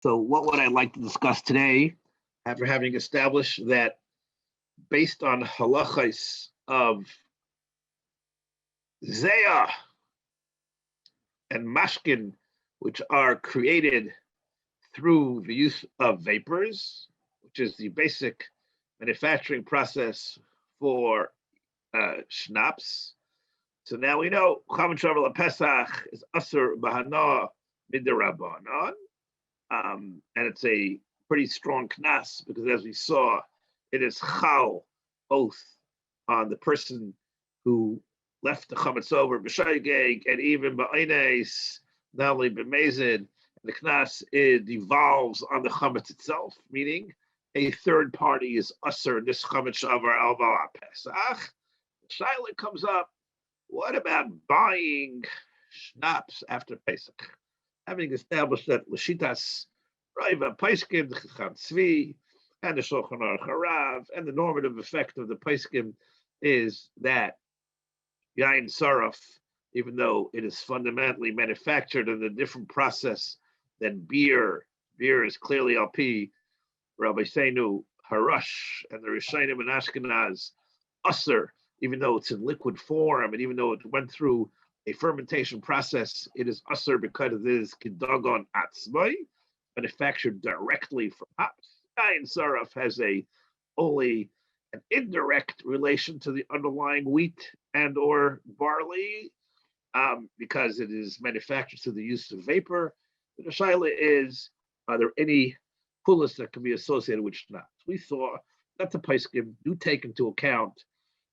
So what would I like to discuss today, after having established that based on halachos of Zayah and Mashkin, which are created through the use of vapors, which is the basic manufacturing process for schnapps. So now we know Chametz Shavuot Pesach is Asur Bahana Midrabanan, and it's a pretty strong knas because, as we saw, it is chal, oath on the person who left the chametz over b'shaygeg, and even ba'ines, not only b'mezid. The knas, it devolves on the chametz itself, meaning a third party is usher this chametz shavar al ba'al Pesach. The shaila comes up: what about buying schnapps after Pesach? Having established that l'shitas Raiva Paiskim, the Chacham Tzvi, and the Shulchan Aruch HaRav, and the normative effect of the Paiskim is that Yain Saraf, even though it is fundamentally manufactured in a different process than beer is clearly LP, Rabbi Seinu, Harash, and the Rishonim and Ashkenaz, Usser, even though it's in liquid form, and even though it went through a fermentation process, it is Usser because it is Kidagon Atzmai, manufactured directly from hops. Yain Saraf has only an indirect relation to the underlying wheat and or barley, because it is manufactured through the use of vapor. The shaila is, are there any pulas that can be associated with schnapps? We saw that the Paiskim do take into account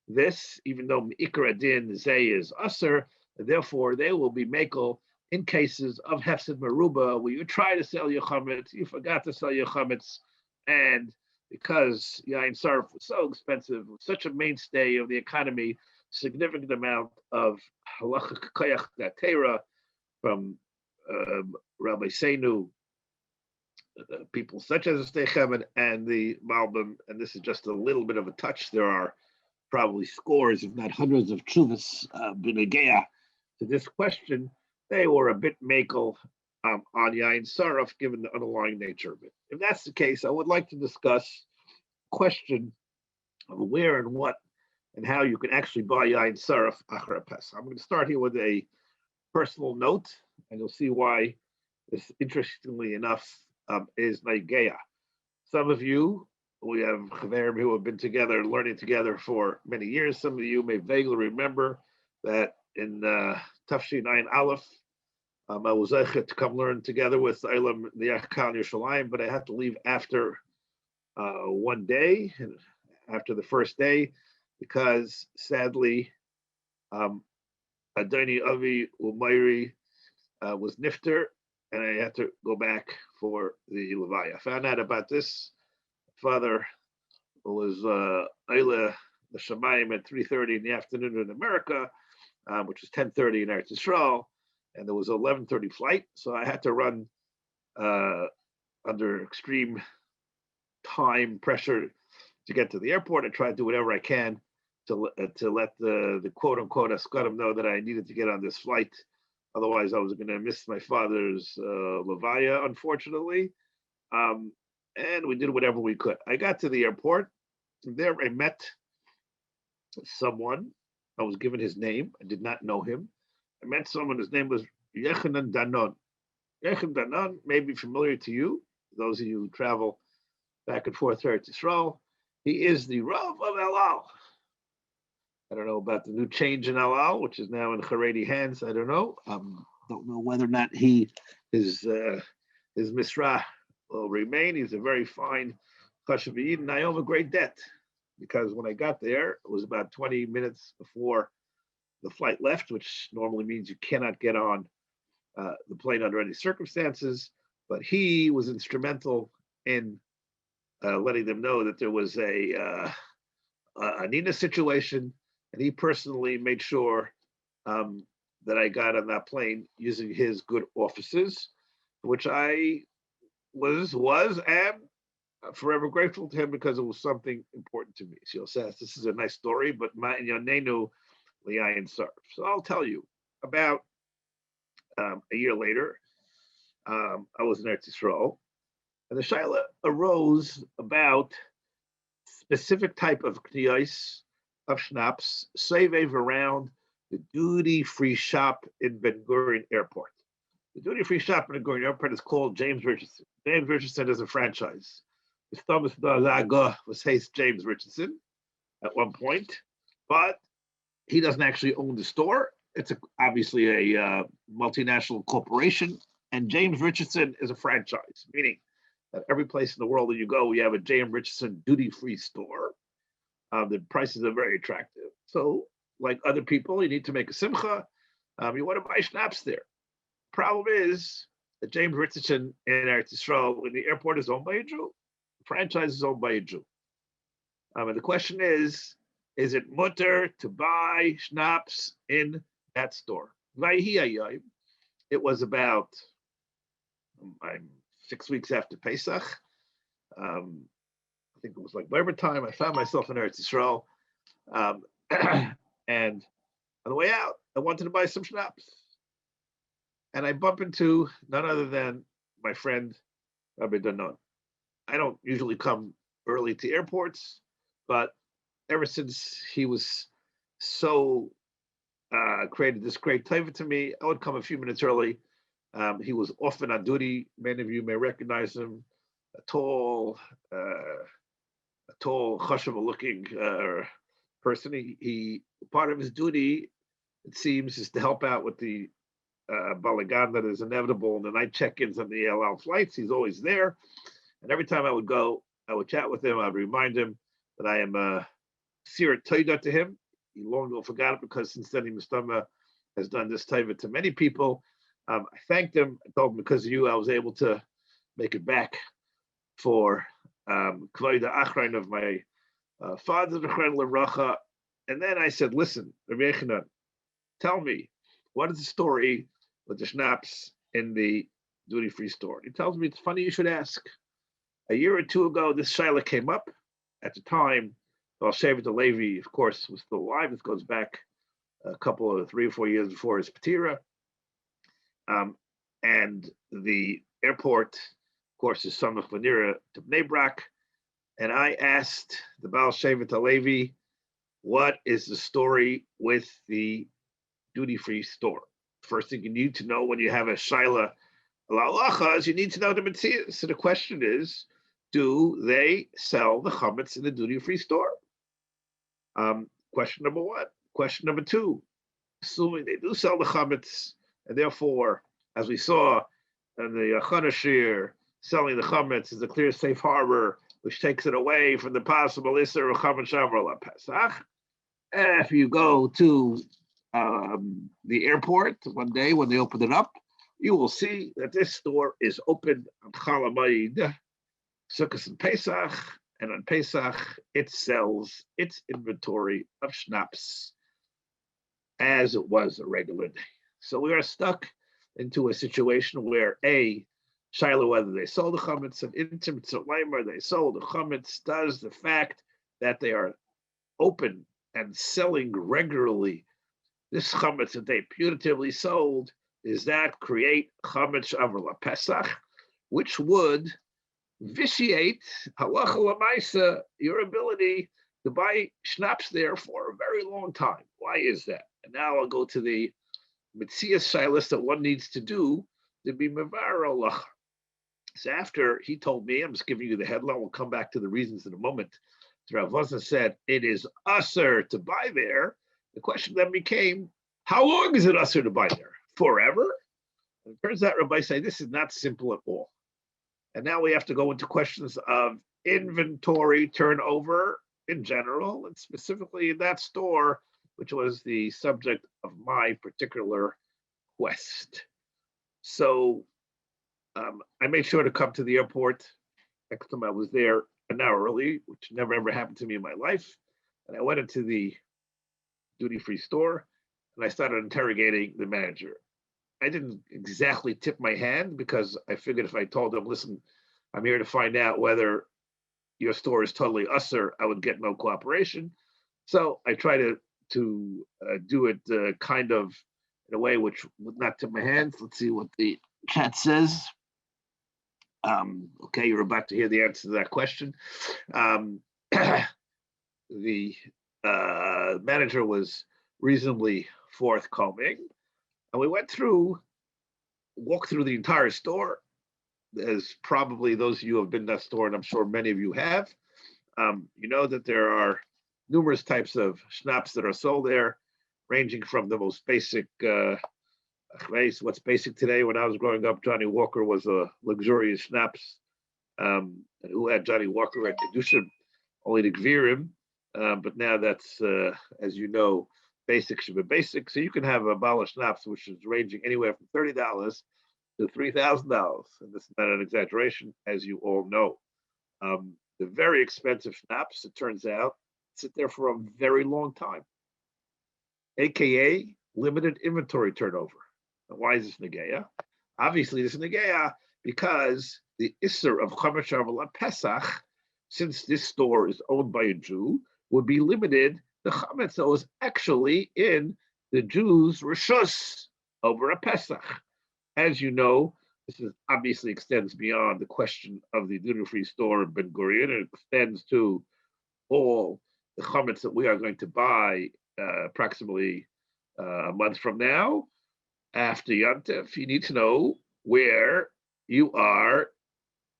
this, even though Ikar Adin Zay is Usser, and therefore they will be makel in cases of Hefsid Maruba, where you try to sell your chametz, you forgot to sell your chametz, and because Yain Sarf was so expensive, was such a mainstay of the economy, significant amount of halachic koyach datera from Rabbi Seinu, people such as the Steichemen and the Malbim, and this is just a little bit of a touch. There are probably scores, if not hundreds, of tshuvas b'negeya to this question. They were a bit makel on Yain Saraf, given the underlying nature of it. If that's the case, I would like to discuss the question of where and what and how you can actually buy Yain Saraf Achar Pesach. I'm going to start here with a personal note, and you'll see why this, interestingly enough, is Naigeya. Some of you, we have chaverim who have been together, learning together for many years. Some of you may vaguely remember that in Tafshin Ayin Aleph, I was able to come learn together with Eilam the Achkan Yerushalayim, but I had to leave after one day, and after the first day, because sadly, Adoni Avi Umayri was nifter, and I had to go back for the Levaya. I found out about this. Father was Eila the Shemayim at 3:30 in the afternoon in America, which was 10:30 in Eretz Yisrael, and there was an 11:30 flight, so I had to run under extreme time pressure to get to the airport. I tried to do whatever I can to let the quote unquote Askadim know that I needed to get on this flight. Otherwise, I was going to miss my father's Levaya, unfortunately. And we did whatever we could. I got to the airport. There I met someone. I was given his name. I did not know him. I met someone. His name was Yechanan Danon. Yechanan Danon may be familiar to you, those of you who travel back and forth to Eretz Yisrael. He is the Rav of El Al. I don't know about the new change in El Al, which is now in Haredi hands. I don't know. Don't know whether or not his Misra will remain. He's a very fine Chashaviyid, and I owe him a great debt, because when I got there, it was about 20 minutes before the flight left, which normally means you cannot get on the plane under any circumstances. But he was instrumental in letting them know that there was a Nina situation, and he personally made sure that I got on that plane using his good offices, which I was and forever grateful to him, because it was something important to me. So says this is a nice story, but my Yonenu Liayin Sarf. So I'll tell you about a year later. I was in Eretz Yisrael, And the shaila arose about specific type of kniyos of schnapps, save around the duty-free shop in Ben Gurion Airport. The duty-free shop in Ben Gurion Airport is called James Richardson. James Richardson is a franchise. His Thomas Dalaga was Hayes James Richardson at one point, but he doesn't actually own the store. It's obviously a multinational corporation, and James Richardson is a franchise, meaning that every place in the world that you go, you have a James Richardson duty-free store. The prices are very attractive. So, like other people, you need to make a simcha. You want to buy schnapps there. Problem is that James Richardson in Eretz Yisrael, when the airport is owned by a Jew, the franchise is owned by a Jew. And the question is it mutter to buy schnapps in that store? It was about 6 weeks after Pesach. I think it was like Labor time. I found myself in Eretz Yisrael. And on the way out, I wanted to buy some schnapps. And I bump into none other than my friend, Rabbi Danon. I don't usually come early to airports, but ever since he was so created this great taiva to me, I would come a few minutes early. He was often on duty. Many of you may recognize him. A tall, chashuva-looking person. He part of his duty, it seems, is to help out with the balagan that is inevitable in the night check-ins on the El Al flights. He's always there, and every time I would go, I would chat with him. I'd remind him that I am a sira toida to him. He long ago forgot it because since then, Mustama has done this taiva to many people. I thanked him. I told him because of you, I was able to make it back for Kvoida Achrein of my father, Leracha. And then I said, listen, Rabbi Yechanan, tell me, what is the story with the schnapps in the duty-free store? He tells me, it's funny you should ask. A year or two ago, this shaila came up. At the time, Baal Shevet Levi, of course, was still alive. This goes back a couple of 3 or 4 years before his patira. And the airport, of course, is Samach Vanira to Bnei Brak. And I asked the Baal Shevet Levi, what is the story with the duty-free store? First thing you need to know when you have a shaila al-halacha is you need to know the mitzvah. So the question is, do they sell the chametz in the duty-free store? Question number one. Question number two, assuming they do sell the chametz, and therefore, as we saw in the Chanashir, selling the chametz is a clear safe harbor, which takes it away from the possible isser of chametz shavar la Pesach. If you go to the airport one day when they open it up, you will see that this store is open on Chol Hamoed, Sukkot and Pesach, and on Pesach it sells its inventory of schnapps as it was a regular day. So we are stuck into a situation where shaila whether they sold the chametz and intimate tzolaimer, they sold the chametz, does the fact that they are open and selling regularly this chametz that they putatively sold, does that create chametz shavar la Pesach, which would vitiate halacha l'maisa your ability to buy schnapps there for a very long time? Why is that? And now I'll go to the mitzias shilas that one needs to do to be mevar halacha. So after he told me, I'm just giving you the headline, we'll come back to the reasons in a moment. Rav Vosna said it is usher to buy there. The question then became, how long is it usher to buy there? Forever? And it turns out Rabbi say this is not simple at all. And now we have to go into questions of inventory turnover in general, and specifically in that store, which was the subject of my particular quest. So I made sure to come to the airport. Next time I was there an hour early, which never ever happened to me in my life. And I went into the duty-free store and I started interrogating the manager. I didn't exactly tip my hand because I figured if I told them, listen, I'm here to find out whether your store is totally usher, I would get no cooperation. So I try to do it kind of in a way which would not tip my hands. Let's see what the chat says. Okay, you're about to hear the answer to that question. The manager was reasonably forthcoming, and we walked through the entire store. As probably those of you who have been in that store, and I'm sure many of you have, you know that there are numerous types of schnapps that are sold there, ranging from the most basic. What's basic today? When I was growing up, Johnny Walker was a luxurious schnapps. And who had Johnny Walker at Kedushin? Only the Gvirim. But now that's, as you know, basic should be basic. So you can have a bottle of schnapps, which is ranging anywhere from $30 to $3,000. And this is not an exaggeration, as you all know. The very expensive schnapps, it turns out, sit there for a very long time, aka limited inventory turnover. Now, why is this negeya? Obviously, this is negeya because the Isser of Chametz Shavuot Pesach, since this store is owned by a Jew, would be limited. The chametz that was actually in the Jews' reshus over a Pesach. As you know, this is obviously extends beyond the question of the duty-free store in Ben Gurion. It extends to all the chametz that we are going to buy approximately a month from now, after Yontif. You need to know where you are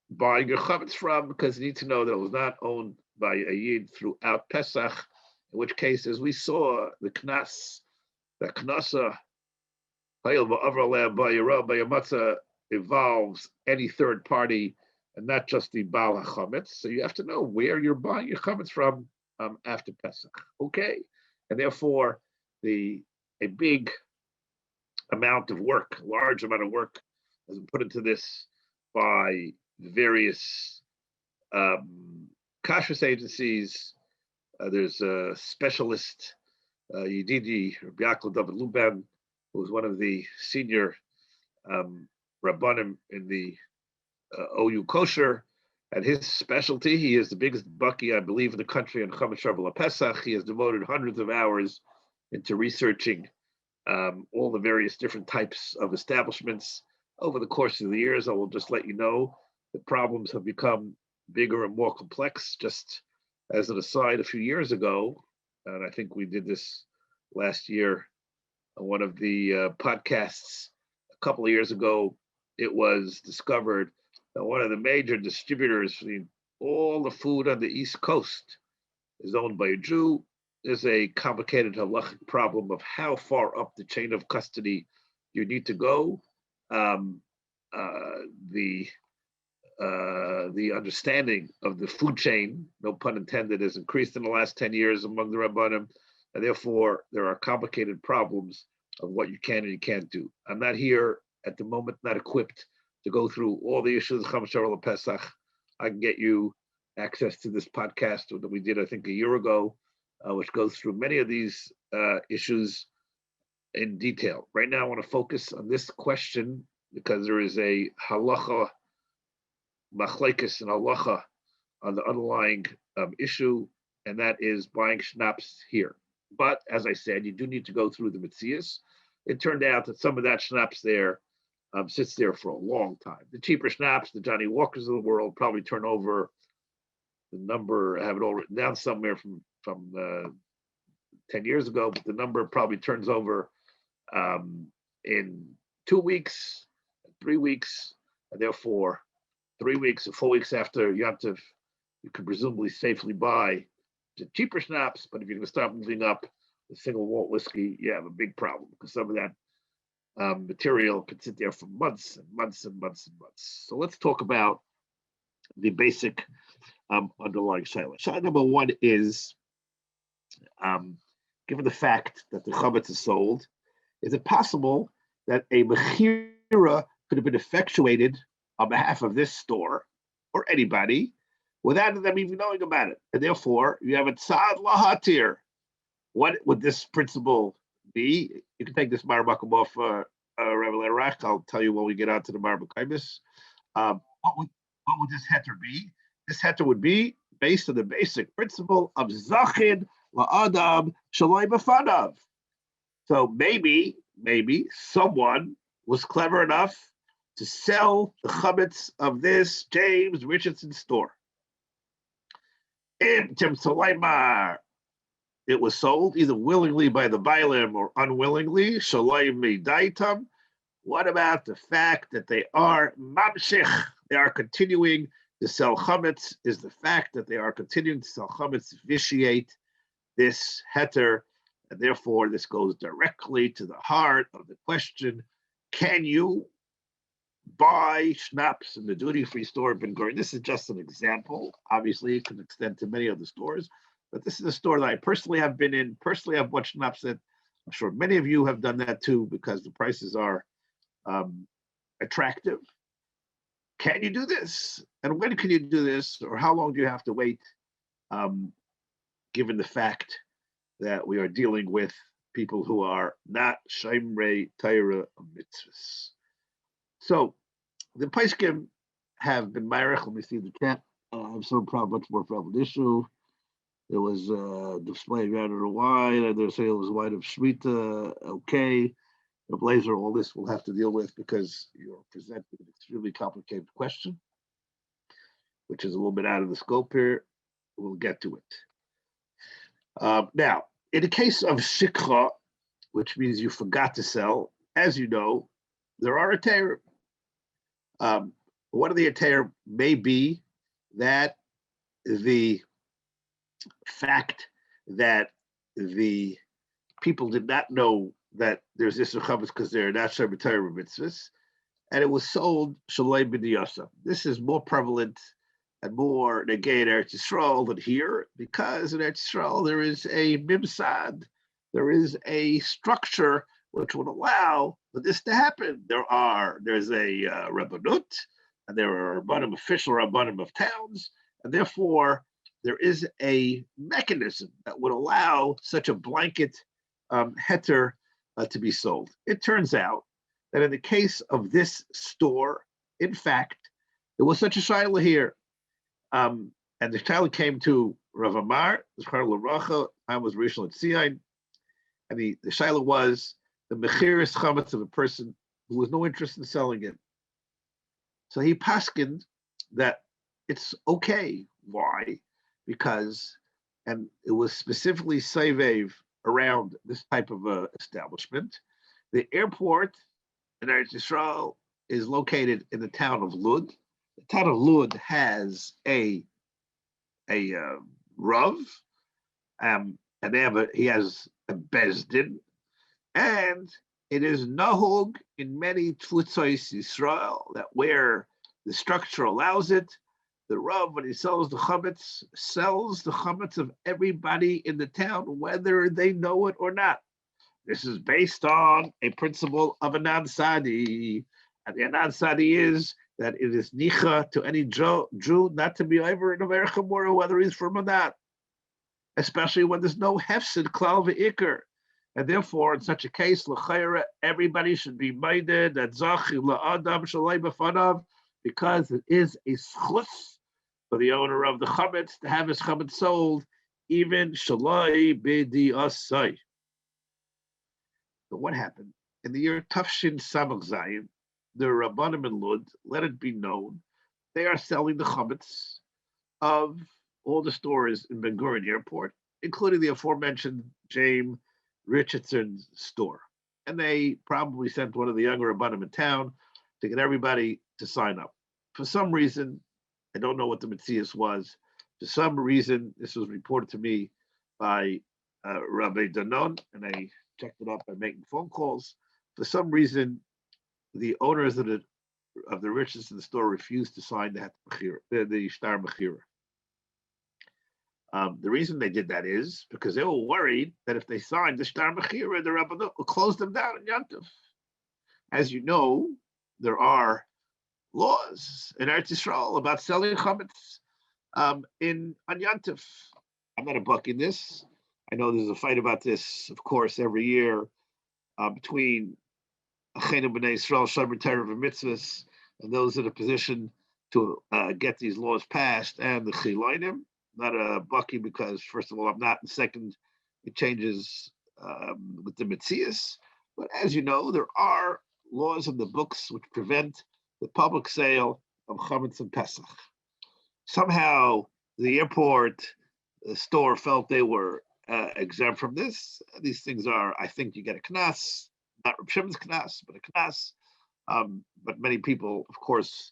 buying your chametz from, because you need to know that it was not owned by a Yid throughout Pesach, in which case, as we saw, the knasa, involves any third party and not just the Baal HaChametz. So you have to know where you're buying your chametz from after Pesach. Okay? And therefore, a big amount of work, large amount of work has been put into this by various kashrus agencies. There's a specialist, Yedidi Rabbi David Luban, who was one of the senior Rabbanim in the OU kosher, and his specialty, he is the biggest bucky, I believe, in the country on Chametz Shavuot Pesach. He has devoted hundreds of hours into researching all the various different types of establishments. Over the course of the years, I will just let you know, the problems have become bigger and more complex. Just as an aside, a few years ago, and I think we did this last year on one of the podcasts, a couple of years ago, it was discovered that one of the major distributors for all the food on the East Coast is owned by a Jew. There's a complicated halachic problem of how far up the chain of custody you need to go. The understanding of the food chain, no pun intended, has increased in the last 10 years among the Rabbanim, and therefore there are complicated problems of what you can and you can't do. I'm not here at the moment, not equipped to go through all the issues of Chametz Shavuot Pesach. I can get you access to this podcast that we did, I think, a year ago, which goes through many of these issues in detail. Right now, I want to focus on this question because there is a halacha, machlekes and halacha on the underlying issue, and that is buying schnapps here. But as I said, you do need to go through the mitzias. It turned out that some of that schnapps there sits there for a long time. The cheaper schnapps, the Johnny Walkers of the world, probably turn over the number. I have it all written down somewhere from 10 years ago, but the number probably turns over in 2 weeks, 3 weeks, and therefore 3 weeks or 4 weeks after Yontif, you can presumably safely buy the cheaper schnapps. But if you're going to start moving up the single malt whiskey, you have a big problem because some of that material could sit there for months and months and months and months. So let's talk about the basic underlying shaila. Shaila number one is, given the fact that the chametz is sold, is it possible that a mechira could have been effectuated on behalf of this store or anybody without them even knowing about it? And therefore, you have a tzad lahatir. What would this principle be? You can take this Marabakum off Revel Rach. I'll tell you when we get on to the Marabakaimis. What would this heter be? This heter would be based on the basic principle of Zachin la'adam shaloi b'fanav. So maybe someone was clever enough to sell the chametz of this James Richardson store. In Tim Sulaimar, it was sold either willingly by the Bailim or unwillingly. Shalayim Meidaitam. What about the fact that they are mamshich? They are continuing to sell chametz. Is the fact that they are continuing to sell chametz vitiate this heter? And therefore, this goes directly to the heart of the question: can you buy schnapps in the duty-free store of Ben Gurion? This is just an example. Obviously, it can extend to many other stores, but this is a store that I personally have been in. Personally, I've bought schnapps that I'm sure many of you have done that too, because the prices are attractive. Can you do this? And when can you do this? Or how long do you have to wait, given the fact that we are dealing with people who are not Shomrei Torah mitzvahs? So the Paiskim have been Myrich. Let me see the chat. I'm so proud, much more prevalent issue. There was a display of red or wine, and they're saying it was wine of Shemitah. Okay. The blazer, all this we'll have to deal with because you're presenting an extremely complicated question, which is a little bit out of the scope here. We'll get to it. Now, in the case of shikha, which means you forgot to sell, as you know, there are ater. One of the ater may be that the fact that the people did not know that there's this chametz because they're not Shomrei Torah mitzvahs, and it was sold shalei b'diyasa. This is more prevalent and more negay in Eretz Yisrael than here, because in Eretz Yisrael there is a mimsad, there is a structure which would allow for this to happen. There's a rabbanut, and there are official rabbanim of towns, and therefore there is a mechanism that would allow such a blanket heter to be sold. It turns out that in the case of this store, in fact, there was such a shaila here. And the shaila came to Rav Amar, Zchar L'Racha, I was Rishon LeZion, and the shaila was the mechiras chametz of a person who has no interest in selling it. So he paskined that it's okay. Why? Because, and it was specifically Saivev around this type of establishment. The airport in Eretz Yisrael is located in the town of Lud. The town of Lud has a Rav, and he has a Bezdin, and it is nahug in many tfutzos Yisrael that where the structure allows it, the Rav, when he sells the chametz of everybody in the town, whether they know it or not. This is based on a principle of a non-sadi. And the non-sadi is that it is nicha to any Jew not to be over in America more, whether he's from or not, especially when there's no hefsid klal ve'ikr. And therefore, in such a case, l'chayra, everybody should be minded that zachi la'adam shalei b'fanav, because it is a schus for the owner of the chametz to have his chametz sold, even shalai b'di'asai. So what happened? In the year Tafshin Samach Zayin, the Rabbanim in Lud, let it be known, they are selling the chametz of all the stores in Ben Gurion Airport, including the aforementioned James Richardson store. And they probably sent one of the younger Rabbanim in town to get everybody to sign up. For some reason, I don't know what the Metzias was. For some reason, this was reported to me by Rabbi Danon, and I checked it up by making phone calls. For some reason, the owners of the Richardson store refused to sign the Shtar Mechira. The reason they did that is because they were worried that if they signed the Shtar Mechira, the Rabbanut will close them down in Yantif. As you know, there are laws in Eretz Yisrael about selling chametz on Yantif. I'm not bucking this. I know there's a fight about this, of course, every year between Achenu B'nai Yisrael, Shomrei Torah v'mitzvahs, and those in a position to get these laws passed, and the Chilonim. Not a bucking because, first of all, I'm not, and second, it changes with the Metzias. But as you know, there are laws in the books which prevent the public sale of chametz and Pesach. Somehow, the airport store felt they were exempt from this. These things are, I think, you get a knas, not Reb Shimon's knas, but a knas. But many people, of course,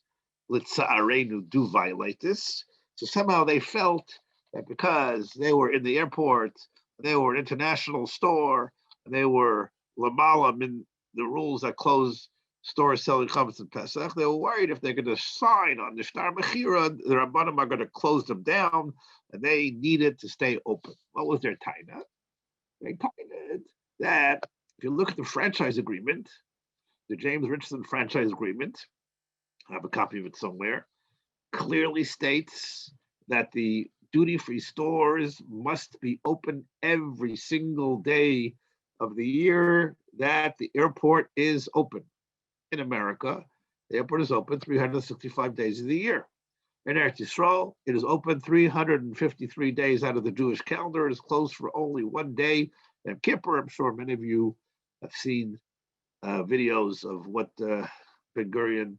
litza'arenu, do violate this. So somehow they felt that because they were in the airport, they were an international store, and they were lamalam in the rules that close stores selling chametz and Pesach, they were worried if they're going to sign on the shtar mechira, the rabbanim are going to close them down, and they needed to stay open. What was their taina? They tained that if you look at the franchise agreement, the James Richardson franchise agreement, I have a copy of it somewhere, clearly states that the duty-free stores must be open every single day of the year that the airport is open. In America, the airport is open 365 days of the year. In Eretz Yisrael, it is open 353 days out of the Jewish calendar. It is closed for only one day. Yom Kippur, I'm sure many of you have seen videos of what Ben Gurion's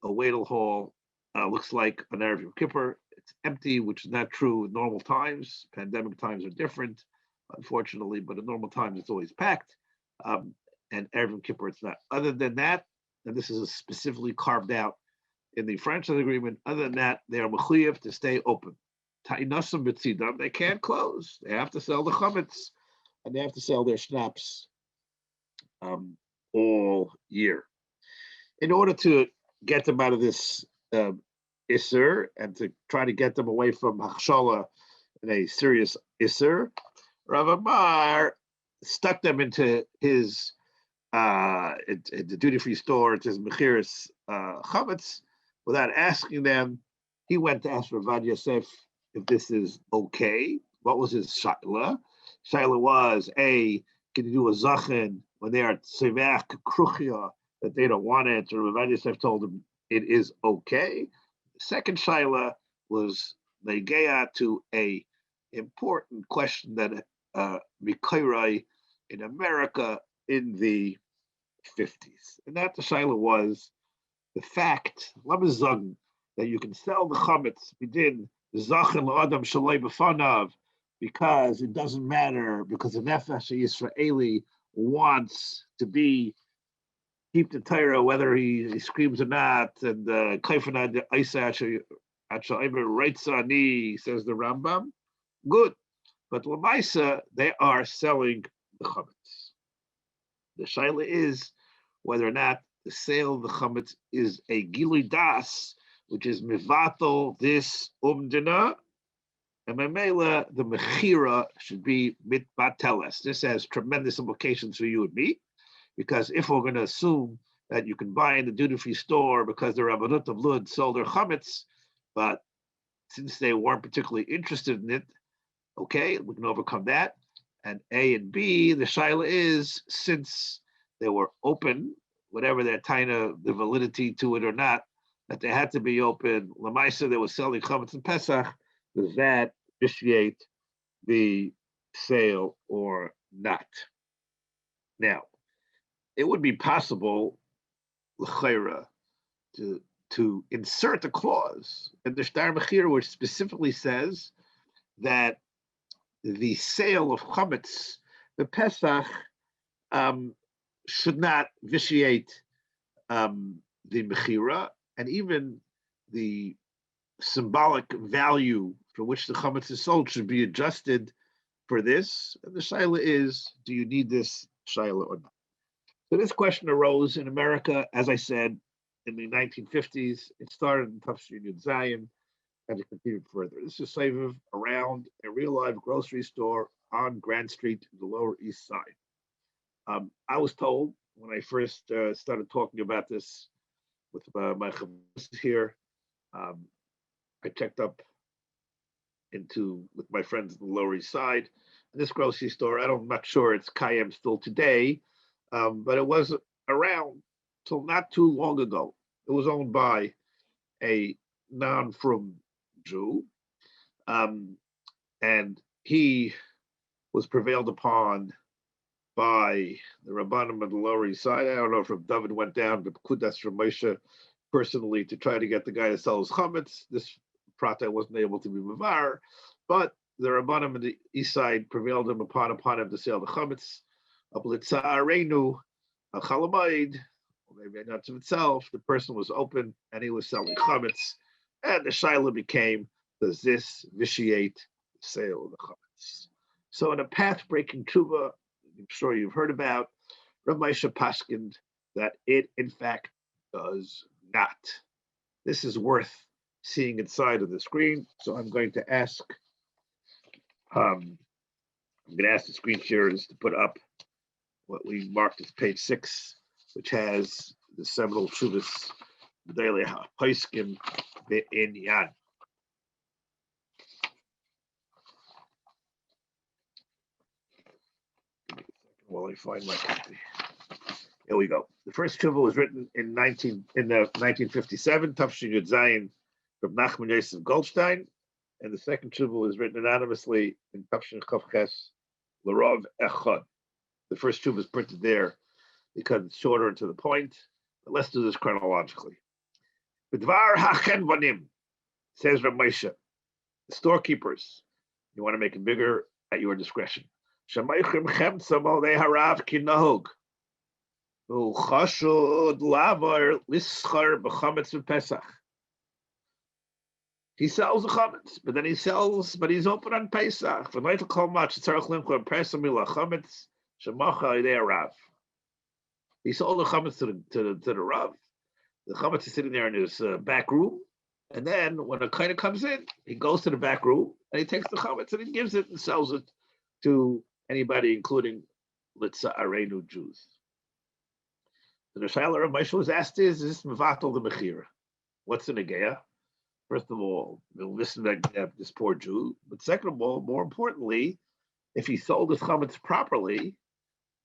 Wadel Hall looks like on Erev Yom Kippur. It's empty, which is not true in normal times. Pandemic times are different, unfortunately, but in normal times it's always packed. And Erev Yom Kippur, it's not. Other than that, and this is specifically carved out in the franchise agreement, other than that, they are mechuyev to stay open. Ta'inasam b'tzidam, they can't close. They have to sell the chametz, and they have to sell their schnapps all year. In order to get them out of this Isser and to try to get them away from Hachshala in a serious Isser, Rav Amar stuck them into his the duty-free store, into his Mechiras Chametz, without asking them. He went to ask Ravad Yosef if this is okay. What was his shaila? Shaila was, A, can you do a zachin when they are tzeveach kruchia, that they don't want it? Or Ravad Yosef told him it is okay. The second shaila was negeya to a important question that Mikairai in America in the 50s. And that the shaila was the fact, lamazung, that you can sell the chametz within zachin l'adam shalei b'fanav, because it doesn't matter, because the nefesh Yisraeli wants to keep the Torah, whether he screams or not, and kaifana de isa achaimer reitzani, says the Rambam. Good, but l'maisa they are selling the chametz. The shaila is whether or not the sale of the chametz is a gilui das, which is mivatal this umdina, and memela the mechira should be mitbateles. This has tremendous implications for you and me, because if we're going to assume that you can buy in the duty-free store because the Rabbanut of Lud sold their chametz, but since they weren't particularly interested in it, okay, we can overcome that. And A and B, the shaila is, since they were open, whatever their taina, the validity to it or not, that they had to be open. Lamaisa, they were selling chametz and Pesach. Does that vitiate the sale or not? Now, it would be possible, l'chaira, to insert a clause in the shtar mechira which specifically says that the sale of chametz, the Pesach, should not vitiate the mechira, and even the symbolic value for which the chametz is sold should be adjusted for this. And the shaila is, do you need this shaila or not? So this question arose in America, as I said, in the 1950s. It started in Tafshin Yud Zayin, and it continued further. This is Seviv around a real live grocery store on Grand Street, the Lower East Side. I was told when I first started talking about this with my chavos here, I checked up with my friends in the Lower East Side. And this grocery store, I'm not sure it's Kayem still today, but it was around till not too long ago. It was owned by a non-frum Jew, and he was prevailed upon by the Rabbanim of the Lower East Side. I don't know if David went down, but Kudas from Moshe personally to try to get the guy to sell his chametz. This prata wasn't able to be mavar, but the Rabbanim on the east side prevailed upon him to sell the chametz. Ablitza arenu, a chalamayid, maybe not of itself. The person was open and he was selling chametz, and the shaila became, does this vitiate the sale of the chametz? So in a path-breaking tshuva, I'm sure you've heard about, Rav Moshe paskined that it in fact does not. This is worth seeing inside of the screen. So I'm going to ask the screen sharers to put up what we marked as page 6, which has the seminal tshuvas daily hapaiskim be'inyan. While I find my copy. Here we go. The first tshuva was written in 1957, Tafshin Yud Zayin, from Nachman Yosef Goldstein, and the second tshuva was written anonymously in Tafshin Chavches L'Rav Echad. The first tshuva is printed there because it's shorter and to the point, but let's do this chronologically. B'dvar hachen vanim, says Rav Moshe, the storekeepers, you want to make it bigger at your discretion. Shamaychim chemtzam al HaRav ki nahug. Uchashud lavar lischar b'chametz v'Pesach. He sells the chametz, but then he's open on Pesach. V'nayt kol mach tzarich limchor pesach mila chametz shemacha idei HaRav. He sold the chametz to the Rav. The chametz is sitting there in his back room, and then when a kind of comes in, he goes to the back room and he takes the chametz and he gives it and sells it to anybody, including Litza Arenu Jews. The Shaila Rav Moshe was asked is this mevatel the mechira? What's the negeya? First of all, we'll listen to this poor Jew. But second of all, more importantly, if he sold his chametz properly,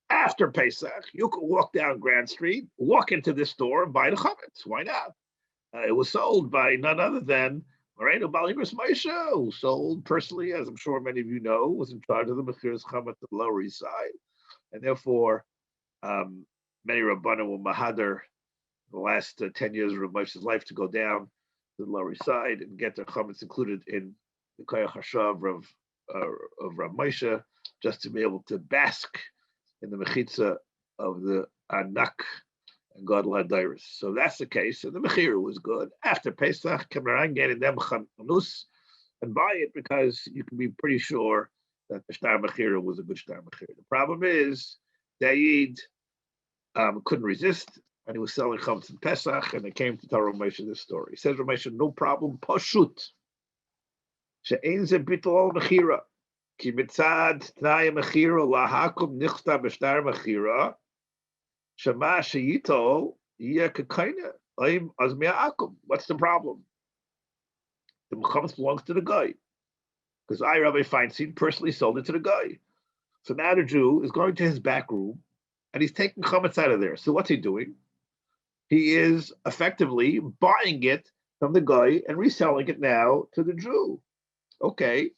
after Pesach, you could walk down Grand Street, walk into this store, and buy the chametz. Why not? It was sold by none other than Moreno Balibris Moshe, who sold personally, as I'm sure many of you know, was in charge of the mechiras chametz at the Lower East Side, and therefore many Rabbanim were mahader the last 10 years of Rav Moshe's life to go down to the Lower East Side and get their chametz included in the koyach hashav of Rav Moshe, just to be able to bask in the mechitza of the anak and God Ladairis. So that's the case, and the mechira was good. After Pesach, come around getting them chanus and buy it because you can be pretty sure that the shtar mechira was a good shtar mechira. The problem is Daid couldn't resist, and he was selling chametz in Pesach, and they came to tell Rav Moshe this story. He says, Rav Moshe, no problem, pashut. She'ein ze bittul al mechira. Ki mitzad tnai mechira lahakum nichta b'shtar mechira. Shema sheyitol yeh kekaina oim az me'akum. What's the problem? The chametz belongs to the guy, because I, Rabbi Feinstein, personally sold it to the guy. So now the Jew is going to his back room, and he's taking chametz out of there. So what's he doing? He is effectively buying it from the guy and reselling it now to the Jew. Okay,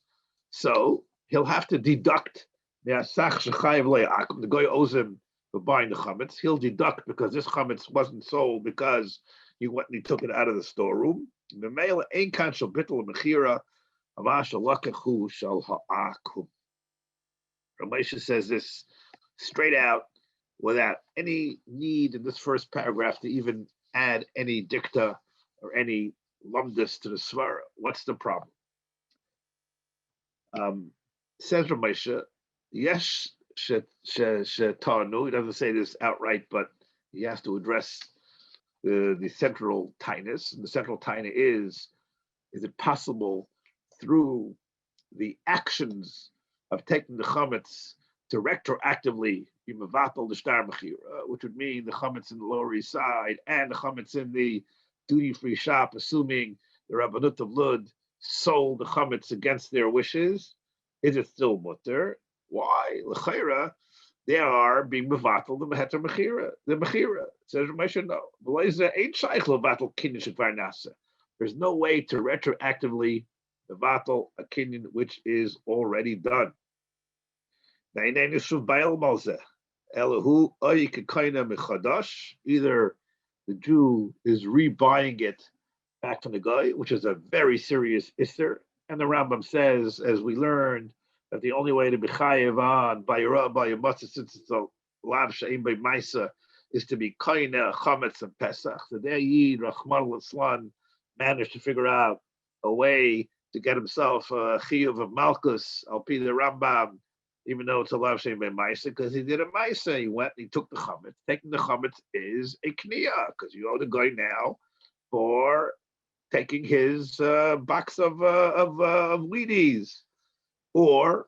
so he'll have to deduct the guy owes him for buying the chametz. He'll deduct because this chametz wasn't sold because he went and he took it out of the storeroom. The male ain't kan shel bittul mechira avash lakachu shel ha'akum. Rav Moshe says this straight out, without any need in this first paragraph to even add any dicta or any lumdus to the svara. What's the problem? Says Rav Moshe, yes, shetanu. He doesn't say this outright, but he has to address the central tainus. And the central taina is it possible through the actions of taking the chametz to retroactively be mevatel the shtar mechira, which would mean the chametz in the Lower East Side and the chametz in the duty-free shop, assuming the Rabbanut of Lud sold the chametz against their wishes? Is it still mutter? Why? L'chayra, they are being mevatel the meheter mechira, the mechira. Says Ramesh, no. B'leiza ain't shaykh levatel kinyan shekvar nasa. There's no way to retroactively mevatel a kinyan which is already done. Either the Jew is rebuying it back from the guy, which is a very serious isser. And the Rambam says, as we learned, that the only way to be chayev on by your matzah, since it's a lav she'im by ma'isa, is to be koine chametz and Pesach. The day Yid Rachmana litzlan managed to figure out a way to get himself a chiyuv of malchus al pi the Rambam, even though it's a lav she'im by ma'isa, because he did a ma'isa. He went and he took the chametz. Taking the chametz is a kniya, because you owe the guy now for taking his box of Wheaties. Or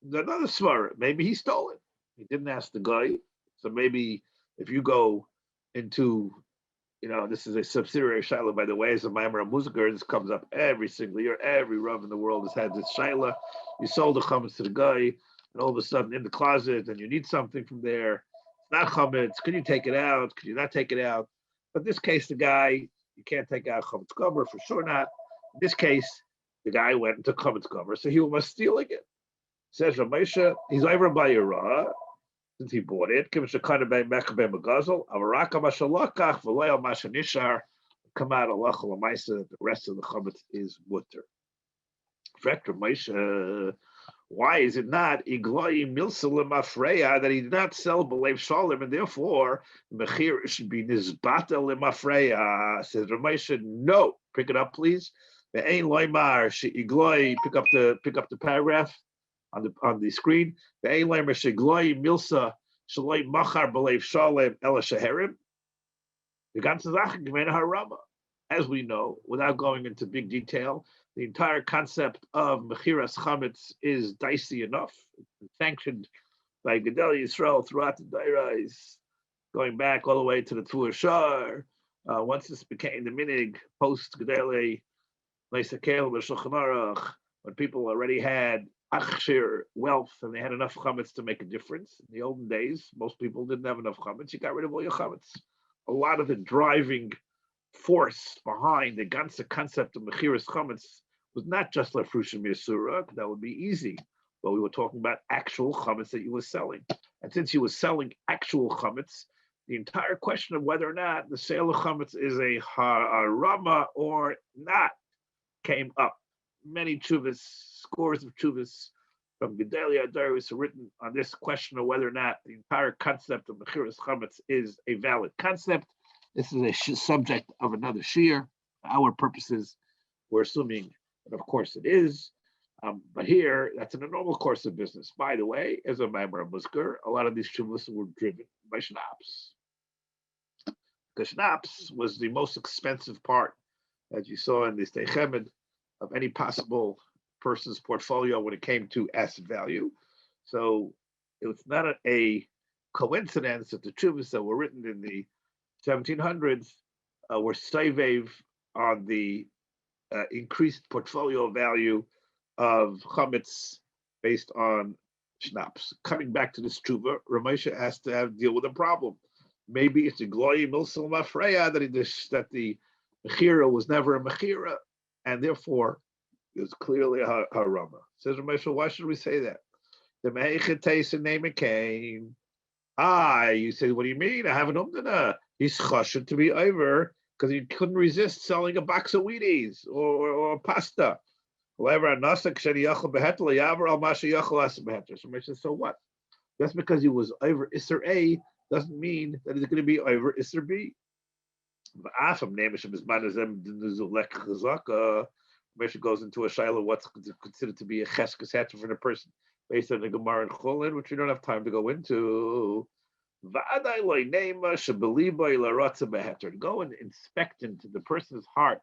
another svara, maybe he stole it. He didn't ask the guy. So maybe if you go into, this is a subsidiary shaila, by the way, as a Maimar Muzgar, this comes up every single year. Every Rav in the world has had this shaila. You sold the chametz to the guy, and all of a sudden in the closet, and you need something from there. It's not chametz. Can you take it out? Can you not take it out? But in this case, the guy, you can't take out chametz cover, for sure not. In this case, the guy went and took chametz cover, so he was stealing it. Says Ramesha, he's over by Yara, since he bought it. Come out Allah the rest of the chametz is mutter. In fact, Ramesha, why is it not igloi milsalim afreya that he did not sell belev shalom, and therefore mechir should be nizbata limafreya? Says Ramesha, no. Pick it up, please. Ve'ein loymar she'igloi. Pick up the paragraph on the screen. Ve'ein loymar she'igloi milsa shaloi machar belev shalom ela sheherim. The ganze Sache gemeine harama. As we know, without going into big detail, the entire concept of mechiras chametz is dicey enough. It's sanctioned by Gedel Yisrael throughout the Dairais, going back all the way to the Tvur Shar. Once this became the minig post Gedele Leisakel B'Shulchan Aruch, when people already had achshir wealth and they had enough chametz to make a difference. In the olden days, most people didn't have enough chametz. You got rid of all your chametz. A lot of the driving force behind the ganze concept of mechiras chametz was not just lefrushim yasura, that would be easy, but we were talking about actual chametz that you were selling. And since you were selling actual chametz, the entire question of whether or not the sale of chametz is a harama or not came up. Many tshuvas, scores of tshuvas from Gedalia Darius are written on this question of whether or not the entire concept of mechiras chametz is a valid concept. This is a subject of another shiur. For our purposes, we're assuming that, of course, it is. But here, that's in a normal course of business. By the way, as a Maimar Musker, a lot of these shuvas were driven by schnapps. Because schnapps was the most expensive part, as you saw in this Techemed, of any possible person's portfolio when it came to asset value. So it was not a coincidence that the shuvas that were written in the 1700s were saved on the increased portfolio value of chametz based on schnapps. Coming back to this tshuva, Ramesha has to deal with a problem. Maybe it's a glory milsal mafreya that the mechira was never a mechira, and therefore it's clearly a harama. Says Ramesha, why should we say that? The meichet name it came. You say, what do you mean? I have an umdana. He's chashed to be over because he couldn't resist selling a box of Wheaties or pasta. So what? Just because he was over Isser A doesn't mean that he's going to be over Isser B. Mishnah goes into a shaila what's considered to be a cheskes heter for the person based on the Gemara and Cholin, which we don't have time to go into. Go and inspect into the person's heart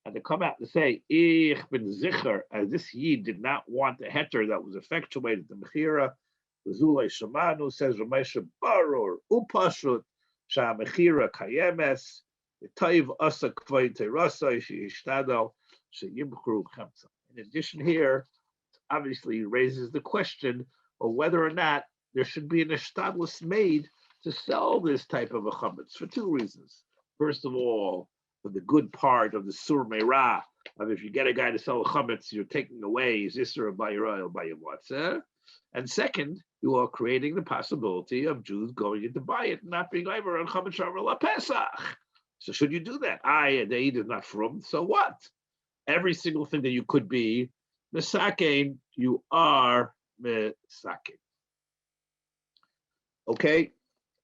and to come out and say, Ich bin zicher, as this Yid did not want the heter that was effectuated, the mechira. Zulay Shamanu says, Ramesha Barur, Upashut, Sha mechira kayemes, Taiv Asa Kvay Terasa, Shishtadal, Sheyimchru Chamsa. In addition, here, obviously raises the question of whether or not there should be an established made to sell this type of a chametz for two reasons. First of all, for the good part of the sur meirah, of if you get a guy to sell a chametz, you're taking away his isser of bayirah or bayiwatzeh. And second, you are creating the possibility of Jews going in to buy it and not being over on chametz shamar la Pesach. So should you do that? The Eid is not from. So what? Every single thing that you could be misakein, you are misakein. Okay,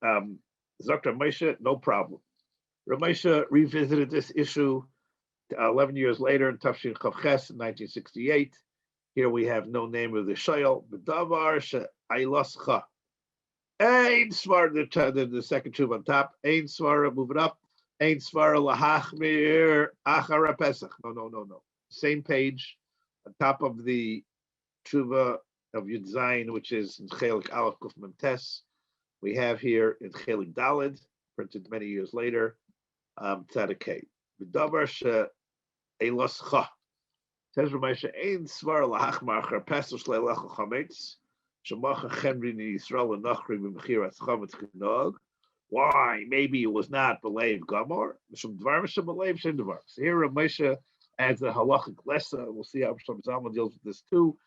Dr. Moshe, no problem. Ramesha revisited this issue 11 years later in Tafshin Chavches in 1968. Here we have no name of the shayl. B'davar she'aylascha. Ein svar, the second tube on top. Ein svar, move it up. Ein svar lahachmir achar Pesach. No. Same page on top of the tshuva of Yud Zayin, which is in Chelik Aleph Kuf Mem Tes. We have here in Chelik Daled, printed many years later, Tzadikei. B'davar she'aylascha. Says Ramesha, Ein svar lahachmar achar Pesach shleilach chametz. Why? Maybe it was not Belev Gamor. So here Ramesha adds a halachic lesson. We'll see how Shlomo Zalman deals with this too.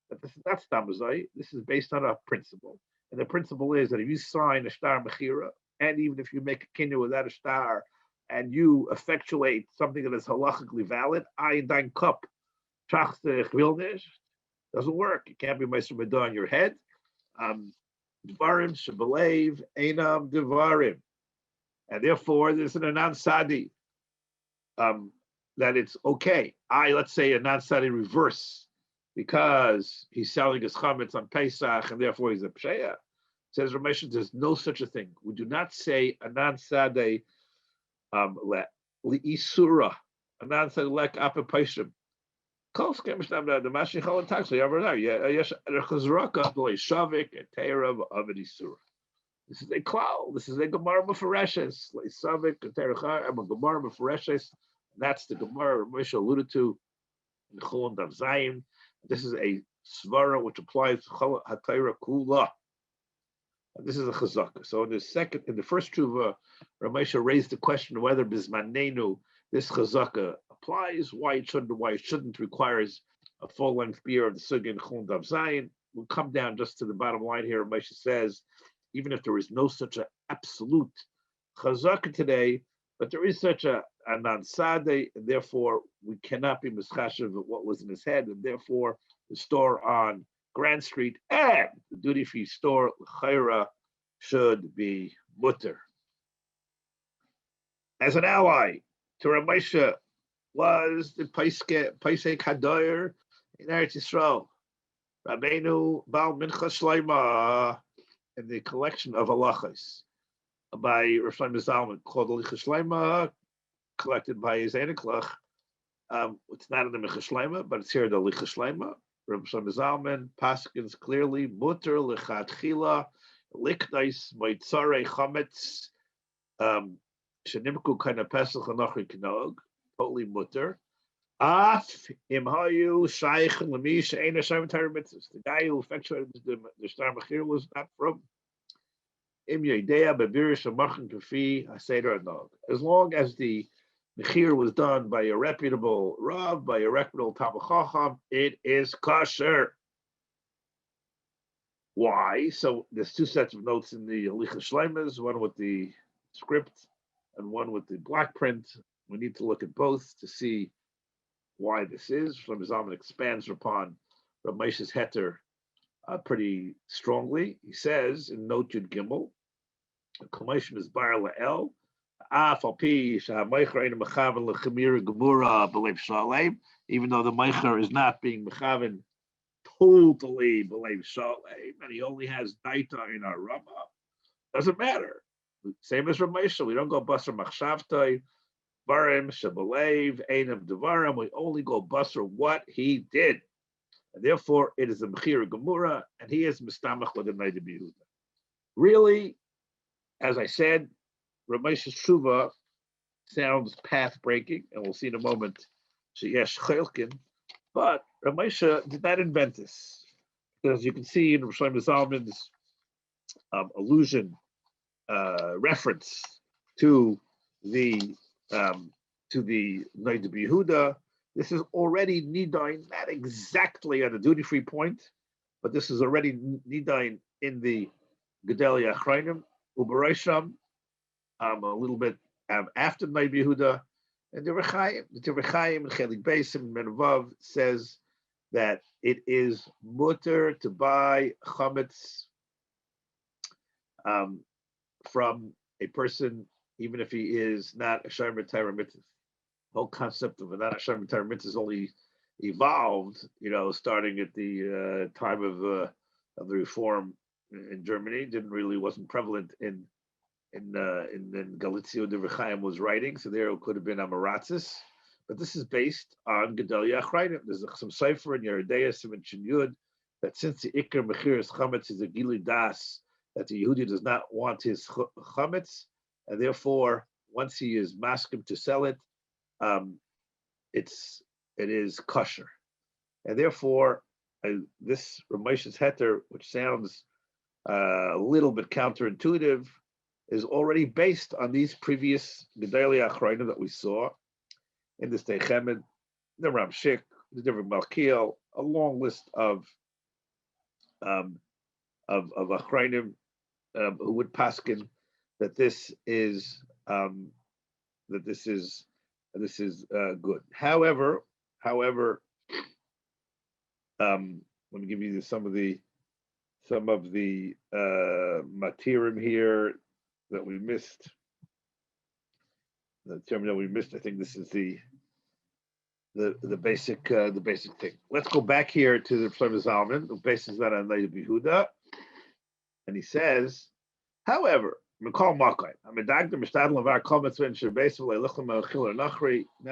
But this is not Stamazai. This is based on a principle. And the principle is that if you sign a star mechira, and even if you make a kinyan without a star, and you effectuate something that is halachically valid, in dein cup, doesn't work. You can't be Meister Medah on your head. Devarim shebelev einam devarim, and therefore there's an non-sadi that it's okay. Let's say a non-sadi reverse because he's selling his chametz on Pesach and therefore he's a psheya. Says Ramesh, there's no such a thing. We do not say a non-sadi li'isura, a non-sadi lek apapaishim. This is a klal. This is a gemara b'fereshes. That's the gemara Moshe alluded to in Chulon Daf Zayin. This is a svara which applies to HaTorah kula. This is a chazaka. So in the first tshuva, Ramesha raised the question of whether bismanenu this chazaka applies, why it shouldn't, requires a full-length beer of the Sugya and Chulon Daf Zayin. We'll come down just to the bottom line here. Ramesha says, even if there is no such an absolute chazaka today, but there is such a non-sadeh, and therefore we cannot be mischashiv of what was in his head, and therefore the store on Grand Street and the duty-free store, l'chayra, should be mutter. As an ally to Ramesha was the Pesach Hadoyer in Eretz Yisrael, Rabbeinu Baal Mincha Shlomo, in the collection of halachos by Rav Shlomo Zalman called Mincha Shlomo, collected by Zayniklach. It's not in the Mincha Shlomo, but it's here in the Mincha Shlomo. Rav Shlomo Zalman paskins clearly mutter lechatchila liknais moitzarei chametz shenimku kana Pesach anachri knog. Totally mutter. Af imhayu shaykh lemi she'ena shem Torah mitzvahs. The guy who effectuated the star mechir was not from im yedea bebirish amachin kafi haseder anog. As long as the mechir was done by a reputable rav, by a reputable talmid chacham, it is kosher. Why? So there's two sets of notes in the Hilchos Shleimas, one with the script and one with the black print. We need to look at both to see why this is. Shlomo Zalman expands upon Rav Moshe's heter pretty strongly. He says in Note Yud Gimel, the commission is bar la'el, even though the meicher is not being mechaven totally believe shalem, and he only has daita in our Rama, doesn't matter. Same as Ramesha, we don't go basar machshavtoi, barim shabalev, einam devarim. We only go basar what he did, and therefore it is a mechira gemura, and he is mistamach with the Noda B'Yehuda. Really, as I said, Ramesha's tshuva sounds path breaking, and we'll see in a moment. Sheyesh chelkin. But Ramesha did not invent this, because you can see in Shlomo Zalman's allusion, reference to the Noda B'Yehuda. This is already nidain, not exactly at a duty-free point, but this is already nidain in the Gedalia Achrayim Uberaysham, a little bit after Noib Yehuda, and the Rechaim and Chelik Beisim and Menvav says that it is mutter to buy chametz from a person, even if he is not a Shomer Torah mitzvah. The whole concept of a not a Shomer Torah mitzvah is only evolved, starting at the time of the reform in Germany. Wasn't prevalent in Galicia. The Rechaim was writing, so there it could have been Amaratzis. But this is based on Gedalia Achrayim. There's some cipher in Yeridea Simon Yud that since the Iker Mechiras Chametz is a Gili Das, that the Yehudi does not want his Chametz, and therefore, once he is maskim to sell it, it is kosher. And therefore, this Ramesh's Heter, which sounds a little bit counterintuitive, is already based on these previous Gedalia Achrayim that we saw in the Steichemed, the Ramshik, the different Malkiel, a long list of Achrayim who would paskin that this is good. However, let me give you some of the matirim here that we missed. The term that we missed. I think this is the basic thing. Let's go back here to the Shlomo Zalman, who bases that on Noib Yehuda, and he says, however, now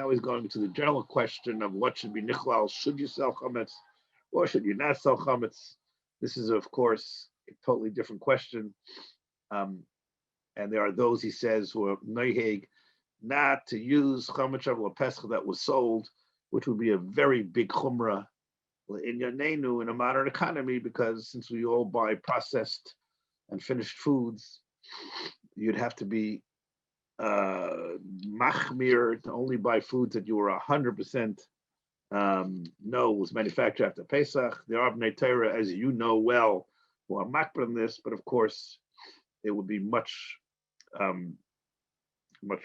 he's going to the general question of what should be nichlal. Should you sell chametz or should you not sell chametz? This is, of course, a totally different question. And there are those, he says, who are noiheg not to use chametz of Pesach that was sold, which would be a very big chumrah in Yanenu in a modern economy, because since we all buy processed and finished foods, you'd have to be machmir to only buy foods that you were 100% know was manufactured after Pesach. There are Bnei Torah, as you know well, who are makbar on this, but of course it would be much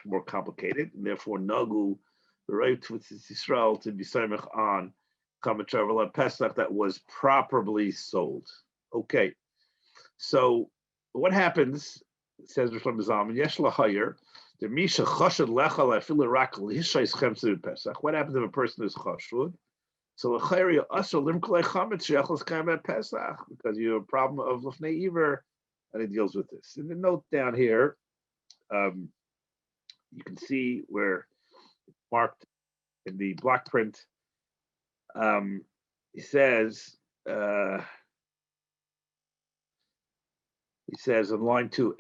more complicated, and therefore nagu the right to Israel to be samech on chametz Pesach that was properly sold. Okay, so what happens? Says Shlomo Zalman, Yesh lahayer, the misha chashad lechal afilu rak l'hishayis chemtzid Pesach. What happens if a person is chashud? So lachayer you also limklei chametz sheyachlos kamet Pesach, because you have a problem of lefnei iver, and it deals with this. In the note down here, you can see where it's marked in the block print. He says in line 2,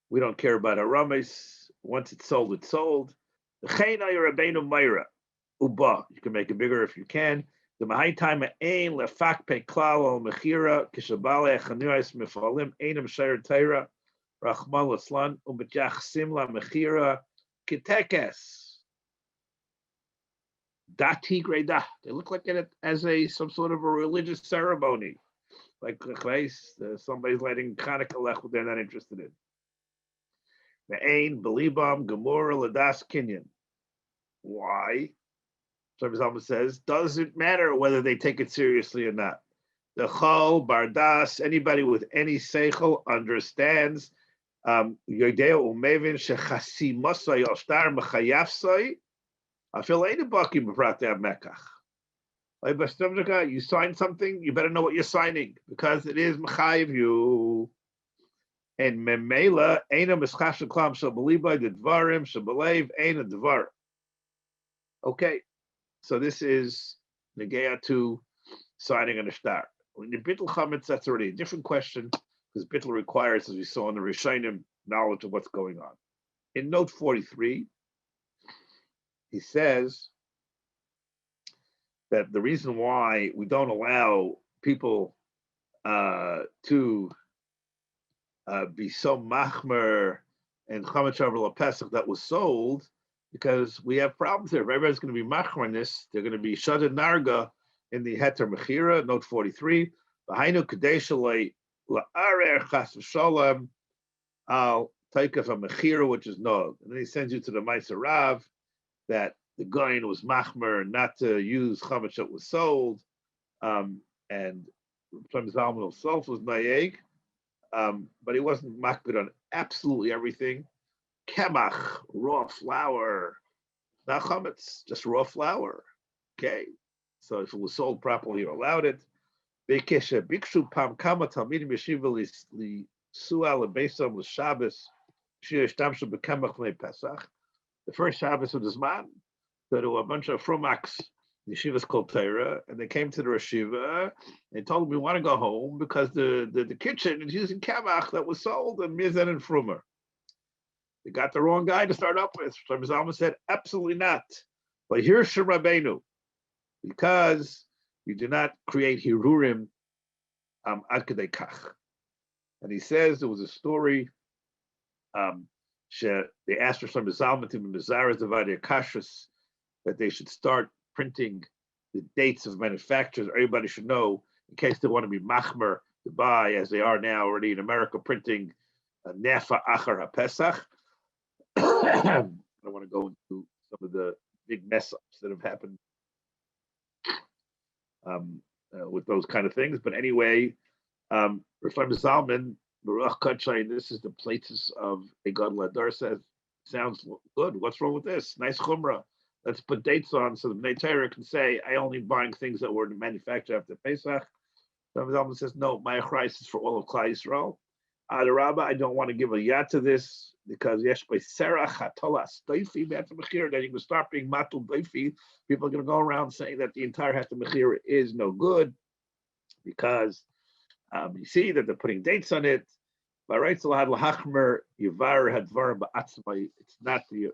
we don't care about haramis. Once it's sold, it's sold. You can make it bigger if you can. The Mahai time ain lefak pe klal al mechira kishabale chanuais mifalim einam shayr teira rachmal aslan umetjach simla mechira kitekes. Dati greda. They look like it as some sort of a religious ceremony, like somebody's lighting Chanukah lech, they're not interested in. The ain belibam gemora ladas kinyan. Why? Shlomo Zalman says, doesn't matter whether they take it seriously or not. The chol bardas, anybody with any seichel understands. Yodeo umevin shechasi mosay oshtar mechayafsay. I feel ain't a bucky b'pratei mekach. You sign something, you better know what you're signing, because it is mechayiv you. And memela eina mischash klam shabaliba dvarim shabalev eina dvar. Okay, so this is negea to signing an ishtar. When you bittul chametz, that's already a different question, because bittul requires, as we saw in the Rishonim, knowledge of what's going on. In note 43, he says that the reason why we don't allow people to be so machmer and chametz Pesach that was sold, because we have problems there. If everybody's going to be machmer in this, they're going to be shaded narga in the heter mechira, note 43. V'hainu kadesha la'arer chas v'sholem al taikaf a mechira, which is no. And then he sends you to the HaRav that the Goyin was machmer not to use chametz that was sold, and Shlomo Zalman himself was nayeg, but he wasn't makbid on absolutely everything. Kemach, raw flour, not chametz, just raw flour. Okay, so if it was sold properly, you allowed it. The first Shabbos of this man, there were a bunch of frumaks, yeshivas called Torah, and they came to the yeshiva. They told them we want to go home because the kitchen is using kamach that was sold and mizan and frumer. They got the wrong guy to start up with. So Zalman said, absolutely not. But here's Shem Rabbeinu, because you do not create hirurim ad kedei kach. And he says there was a story. They asked for some Zalman to be Mizaras Devadir Kashrus, that they should start printing the dates of manufacturers. Everybody should know, in case they want to be machmer to buy, as they are now already in America, printing Nefa Achar HaPesach. I don't want to go into some of the big mess ups that have happened with those kind of things. But anyway, Shlomo Zalman, Baruch Kachai, this is the places of a Gadol Hadar says, sounds good. What's wrong with this? Nice chumrah. Let's put dates on so the Bnei Torah can say, I only buying things that were manufactured after Pesach. Shlomo Zalman says, no, my price is for all of Klal Yisrael. HaRav, I don't want to give a yad to this because yesh by serach hatolas doifi be'at mechira. Then you can start being matul doifi. People are going to go around saying that the entire hat mechira is no good because you see that they're putting dates on it. It's not the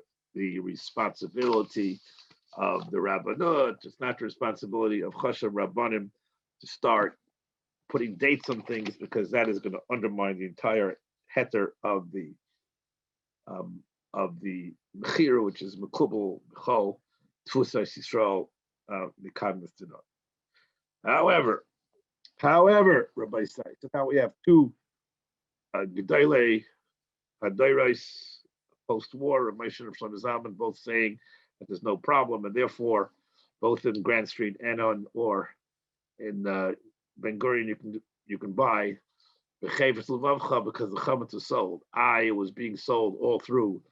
responsibility of the Rabbanut. It's not the responsibility of Chashav Rabbanim to start putting dates on things because that is going to undermine the entire heter of the mechira, which is mekubal b'chol tfusas Yisrael mikadmas dinah. However, Rabbi Sai, so now we have two Gedolei Hadairos post-war, Rav Moshe and Shlomo Zalman, both saying that there's no problem, and therefore, both in Grand Street and or in Ben Gurion, you can buy b'chayvus levavcha because the chametz was sold. It was being sold all through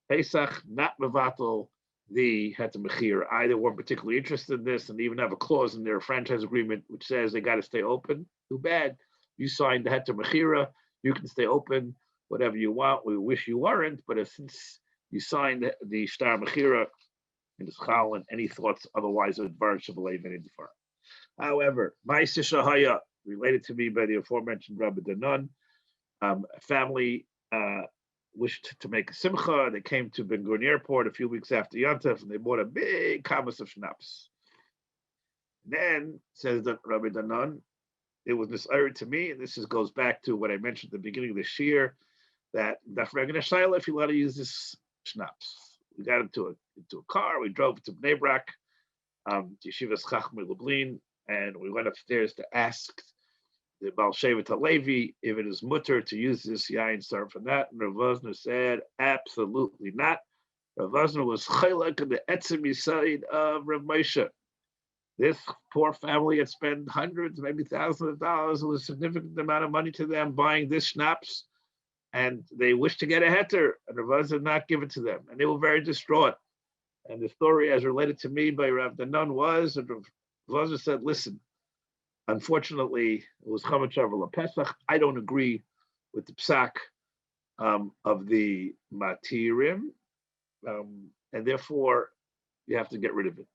Pesach, not mevatel the heter mechira. They weren't particularly interested in this, and even have a clause in their franchise agreement which says they got to stay open. Too bad. You signed the heter mechira. You can stay open, whatever you want. We wish you weren't, but since you signed the shtar mechira in the schal, and any thoughts otherwise of bar shabbalei v'nidfar. However, Ma'aseh Shahaya, related to me by the aforementioned Rabbi Danan, a family wished to make a simcha. They came to Ben Gurion Airport a few weeks after Yontif, and they bought a big kamas of schnapps. Then, says Rabbi Danan, it was misayred to me, and this goes back to what I mentioned at the beginning of this year, that if you want to use this schnapps. We got into a car, we drove to Bnei Brak, Yeshivas Chachmei Lublin, and we went upstairs to ask the Baal Shevet HaLevi if it is mutter to use this yain served from that, and Rav Vosner said, absolutely not. Rav Vosner was chaylik in the etzem yisayid of Rav Moshe. This poor family had spent hundreds, maybe thousands of dollars. It was a significant amount of money to them buying this schnapps, and they wished to get a heter, and Rav Vosner did not give it to them, and they were very distraught. And the story, as related to me by Rav Danan, was that Rav Vosner said, listen, unfortunately, it was Chametz Shavuot Pesach. I don't agree with the psak of the matirim, and therefore you have to get rid of it.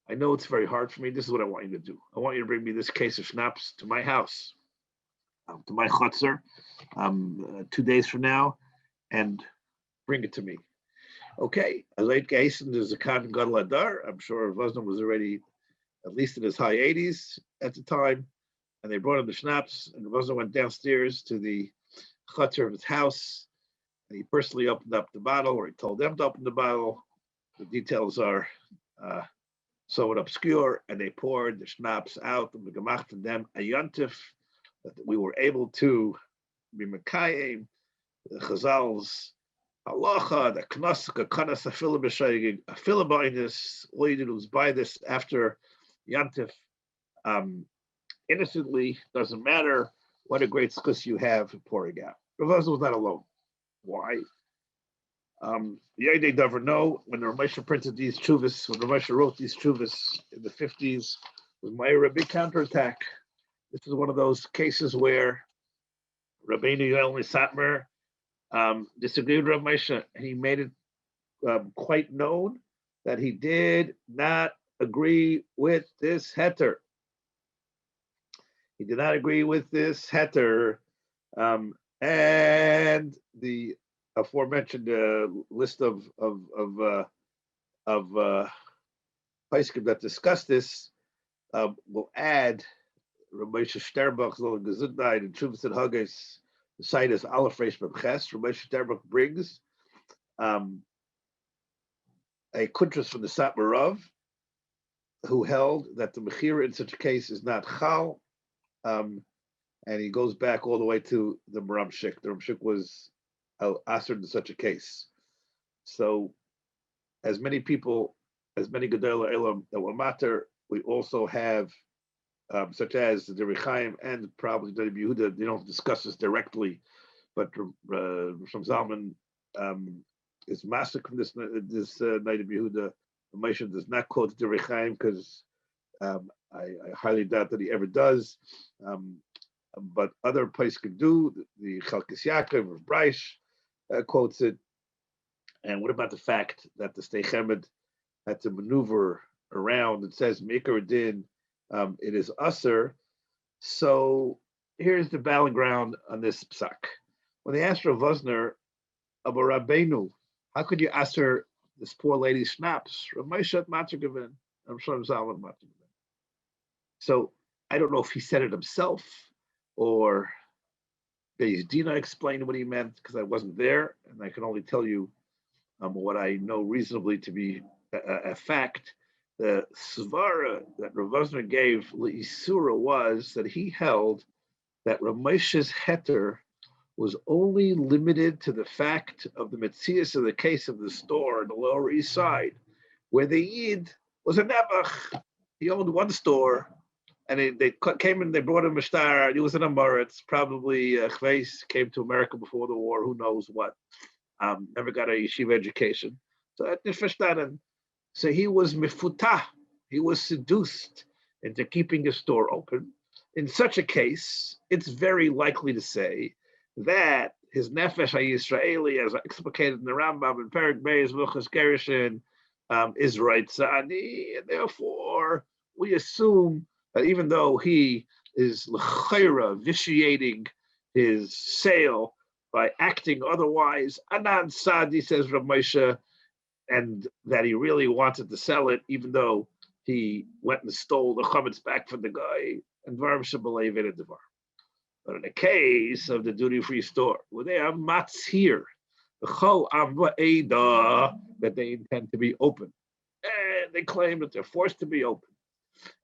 I know it's very hard for me. This is what I want you to do. I want you to bring me this case of schnapps to my house, to my chutzner, 2 days from now, and bring it to me. Okay, a late case, and there's a Khan Gadol Hadar. I'm sure Vosner was already at least in his high 80s at the time, and they brought him the schnapps, and Vosner went downstairs to the chutzner of his house, and he personally opened up the bottle, or he told them to open the bottle. The details are somewhat obscure, and they poured the schnapps out, and we gemacht them a yontif, that we were able to be mekayim, the Chazal's Halacha, the knas, kanas, a filibinus, all you did was buy this after Yantif, innocently, doesn't matter what a great skis you have pouring out. Rav was not alone. Why? They never know when the Ramesha printed these chuvas, when Ramesha wrote these chuvas in the 50s, was Meir a big counterattack. This is one of those cases where Rabbeinu Yoel Satmer disagreed with Ramesha, and he made it quite known that he did not agree with this heter. He did not agree with this heter, and the aforementioned list of Paiskim that discuss this will add Ramesha Sterbach, Zola Gesundheit, and Chuvas and Haggis. The site is Aleph Reish Mem Ches. Ramesha Sterbach brings a kuntras from the Satmar Rav, who held that the mechira in such a case is not chal, and he goes back all the way to the Ramshik. The Ramshik was answered in such a case. So, as many people, as many Gedolei Elam that were matter, we also have, such as the Derech Chaim and probably the Yehuda. They don't discuss this directly, but from Zalman is massive from this night of Yehuda. Moshe does not quote the Derech Chaim because I highly doubt that he ever does. But other places can do. The Chalkis Yaakov of Breish quotes it. And what about the fact that the Stei Chemed had to maneuver around? It says Mikar Din, it is usher. So here's the battleground on this psak. When they asked Rav Vosner of a Rabbeinu, how could you usher this poor lady's schnapps? Rav Moshe Matzah, I'm sure Zalman Matzah. So I don't know if he said it himself or Beis Dina explained what he meant because I wasn't there, and I can only tell you what I know reasonably to be a fact. The svara that Rav Vosner gave L'Isura was that he held that Rav Moshe's heter was only limited to the fact of the metzias of the case of the store on the Lower East Side, where the Yid was a Nebuch. He owned one store, and they came in, they brought him a star. He was an Amoritz, probably Chveis, came to America before the war, who knows what. Never got a yeshiva education. So so he was mifutah, he was seduced into keeping his store open. In such a case, it's very likely to say that his nefesh HaYisraeli, as explicated in the Rambam in Perek Beis Luchas Gerushin, is right tzadi, and therefore we assume that even though he is l'chayra vitiating his sale by acting otherwise, Anan Sadi, says Rav Moshe, and that he really wanted to sell it, even though he went and stole the chametz back from the guy, and Dvarim Shabalev in a Dvar. But in the case of the duty-free store, where they are matzir, the chol amba eda, that they intend to be open, and they claim that they're forced to be open,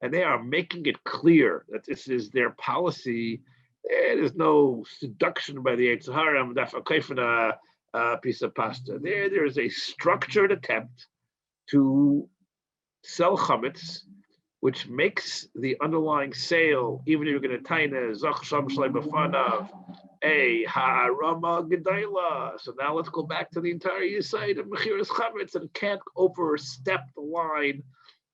and they are making it clear that this is their policy. There is no seduction by the Yetzer Hara. I'm dafakayfina piece of pasta. There is a structured attempt to sell chametz, which makes the underlying sale, even if you're going to taina zach sham shlei b'fanav, a harama gedayla. So now let's go back to the entire side of mechiras chametz, and can't overstep the line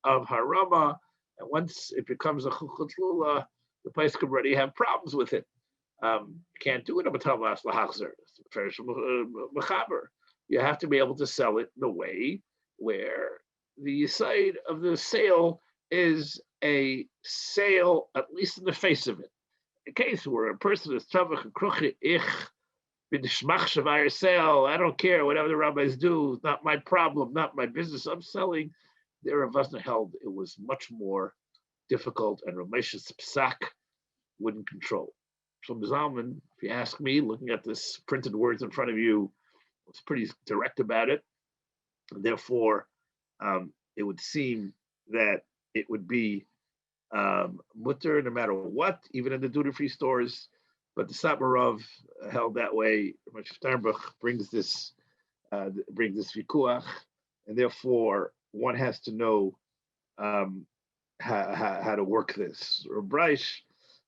of harama. And once it becomes a chuchot lula, the place could already have problems with it. Can't do it. You have to be able to sell it in a way where the side of the sale is a sale, at least in the face of it. A case where a person is tzavach and kruchi ich b'nishmach shavayir sale. I don't care whatever the rabbis do. It's not my problem, not my business. I'm selling. There, Rav Vosner held it was much more difficult, and Rav Moshe's psak wouldn't control. So Zalman, if you ask me, looking at this printed words in front of you, was pretty direct about it. And therefore, it would seem that it would be mutter no matter what, even in the duty-free stores. But the Satmar Rav held that way. Rav Sternbuch brings this bring this vikuach, and therefore one has to know how to work this. Rabreish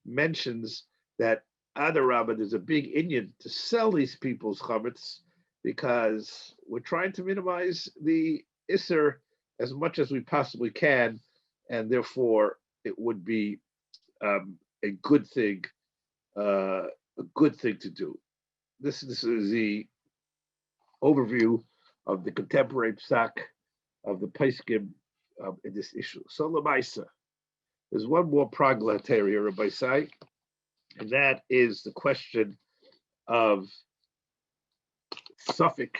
mentions that Adarabba, there's a big inyan to sell these people's chametz because we're trying to minimize the isser as much as we possibly can, and therefore it would be a good thing to do. This is the overview of the contemporary psak of the Pesachim in this issue. So Lamaisa, there's one more pragla here, Rabbi Sai, and that is the question of Suffolk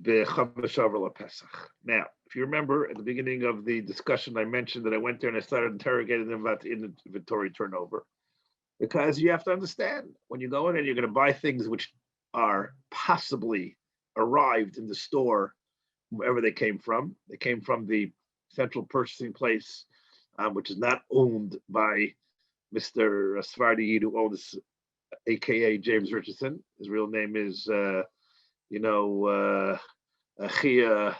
b'Chamashav Pesach. Now, if you remember at the beginning of the discussion, I mentioned that I went there and I started interrogating them about the inventory turnover, because you have to understand when you go in and you're going to buy things which are possibly arrived in the store, wherever they came from. They came from the central purchasing place, which is not owned by Mr. Svardi, who owns, aka James Richardson. His real name is, Achia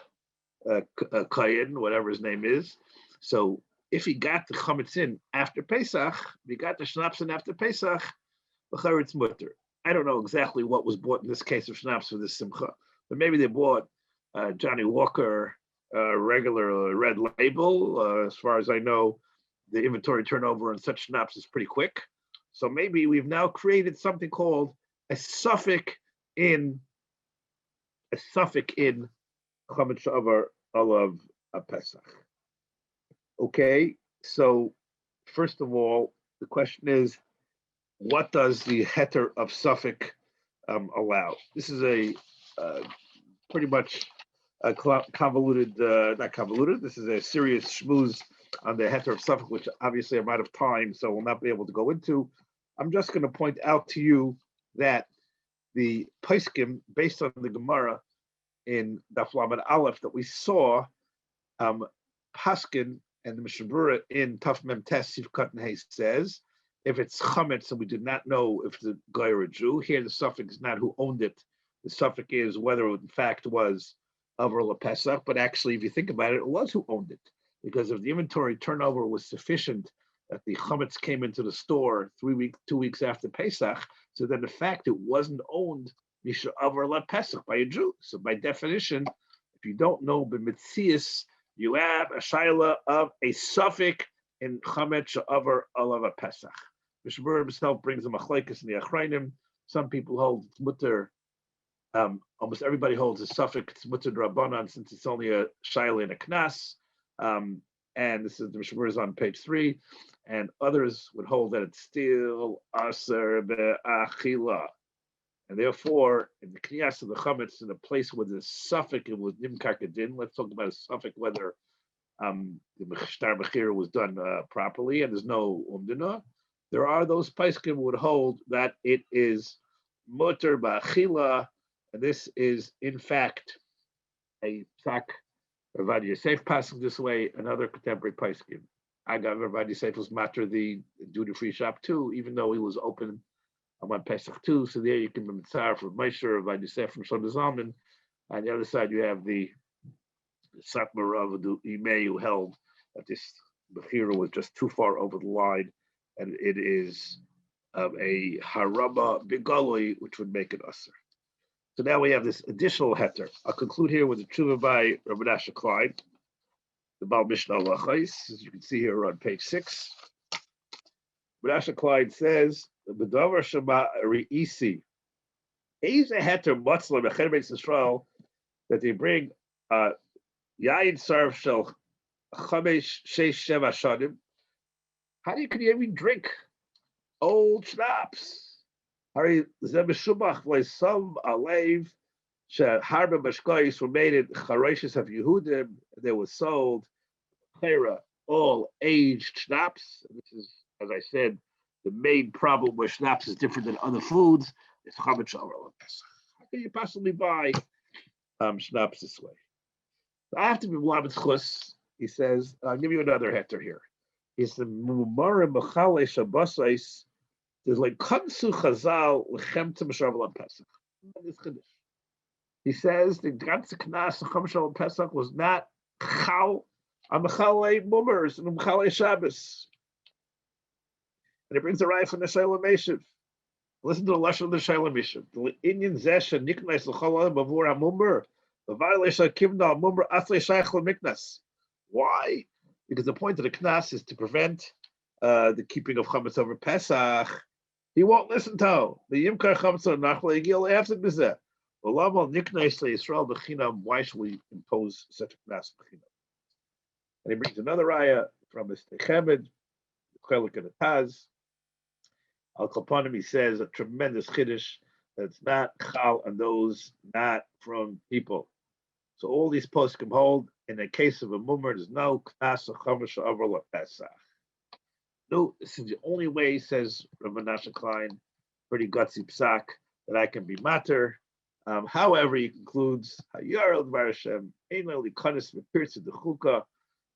Kayin, whatever his name is. So if he got the chametz in after Pesach, he got the schnapps in after Pesach, it's mutter. I don't know exactly what was bought in this case of schnapps for this simcha, but maybe they bought Johnny Walker regular red label. As far as I know, the inventory turnover on such schnapps is pretty quick. So maybe we've now created something called a suffix in chametz shavar alav a Pesach. Okay, so first of all, the question is, what does the heter of suffix allow? This is a pretty much convoluted, not convoluted. This is a serious schmooze on the heter of suffix, which obviously I'm out of time, so we'll not be able to go into. I'm just going to point out to you that the Pesachim, based on the Gemara in Daf Lamed Aleph that we saw, Paskin and the Mishabura in Taf Mem Tes Sivkat and Hay says, if it's chametz and we did not know if the guy or a Jew, here the suffix is not who owned it. The suffix is whether it in fact was Avar Pesach, but actually, if you think about it, it was who owned it. Because if the inventory turnover was sufficient that the chametz came into the store 2 weeks after Pesach, so then the fact it wasn't owned Misha Avar Pesach by a Jew. So by definition, if you don't know b'mitzias, you have a shaila of a suffix in chametz sha'avar alav Pesach. Mishabur himself brings a machlekes in the Achrayim. Some people hold it's mutter. Almost everybody holds a suffix it's mutter drabanan since it's only a shaila and a knas. And this is the Mishabur is on page 3. And others would hold that it's still aser be'achila. And therefore, in the kiyas of the chametz, in a place where the suffix it was nimkar kedin, let's talk about a suffix whether the shtar bechira was done properly, and there's no umdina. There are those Pesachim would hold that it is mutter ba'achila, and this is in fact a psak. Rav Yosef passing this way, another contemporary Pesachim. I got Rav Yosef was matter the duty-free shop too, even though he was open on Pesach too. So there you can be mitzvah from Meisher, Rav Yosef from Shlomo Zalman. On the other side, you have the Satmar of the Imei who held that this Bechira was just too far over the line, and it is a haraba bigaloi, which would make it usher. So now we have this additional heter. I'll conclude here with the tshuva by Rabbi Nasha Klein, the Baal Mishnah Lachais, as you can see here on page 6. Rabbi Nasha Klein says, "B'davar shema reisi." He's a heter mutzla b'cher beis Yisrael that they bring yayin sarv shel chamesh sheish sheva shanim. How can you even drink old schnapps? Hari zemeshubach le'sam alev sheharba mashkayis were made in charoshes of Yehudim. They were sold chera all aged schnapps. This is, as I said, the main problem where schnapps is different than other foods. It's chametz shavar alav Pesach. How can you possibly buy schnapps this way? So I have to be Mlamed Chus. He says, I'll give you another heter here. It's the Mumara Mechale Shabbosais. There's like Kansu Chazal Lechem Tzim Shavar Pesach. This Chiddush. He says the ganze Knas of Chamesh Pesach was not chal on Mechalei Mumers and Mechalei Shabbos. And it brings a right from the Shalom Meshiv. Listen to the lesson of the Shalom Meshiv. The Indian Zesha Niknais L'Chalom Bavur HaMumber Bavai Leisha Kivna HaMumber Aslei Shaykh L'Miknas. Why? Because the point of the Knas is to prevent the keeping of chametz over Pesach. He won't listen to the Yimkar chametz on Nachla Yigil after Bizeh. V'lamal Niknais LeYisrael B'Chinam. Why should we impose such a Knas B'Chinam? And he brings another raya from his Techemed, Chelik and Taz. Al Kapanim, he says a tremendous chiddush that it's not chal on those not from people. So all these posts can hold. In the case of a mummer, there's no knas or chamesh over la Pesach. No, this is the only way, says Rav Menashe Klein, pretty gutsy psak, that I can be mater. However, he concludes, Hayarel Dvar Hashem, Ein Li Kanis Mepirtz the Chuka,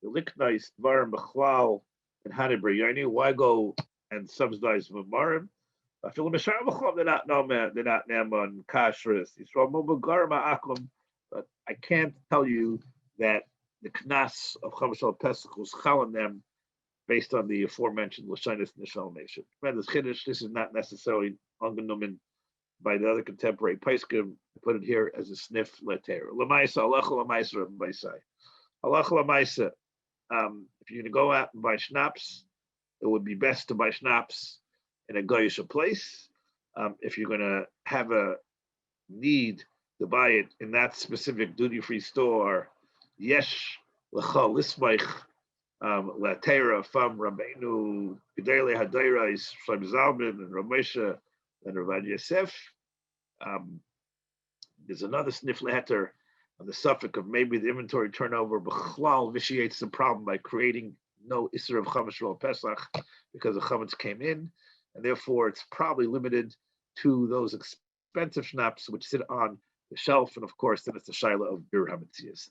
Liknais Dvarim Bechlal, and Hanibra Yarni. Why go and subsidize Mamarim? They're not Naman Kashrus. But I can't tell you that the Knas of Chamesh Pesach was chal on them based on the aforementioned Lashonis Nishal Nation. Tremendous chiddush. This is not necessarily ungenommen by the other contemporary Paiskim. I put it here as a sniff letter. Lamaisa, halacha lamaisa, Rabbaisai. Halacha lamaisa. If you're going to go out and buy schnapps, it would be best to buy schnapps in a goyish place. If you're going to have a need to buy it in that specific duty-free store, yesh l'chal lismaich latera from Rabbeinu Gedele Hadairais Shlomo Zalman and Ramesha and Rav Yosef. There's another sniff letter on the suffix of maybe the inventory turnover b'chlal vitiates the problem by creating no Isser of Chamesh Ro Pesach because the Chametz came in, and therefore it's probably limited to those expensive schnapps which sit on the shelf, and of course then it's the shaila of Bir HaMetzias.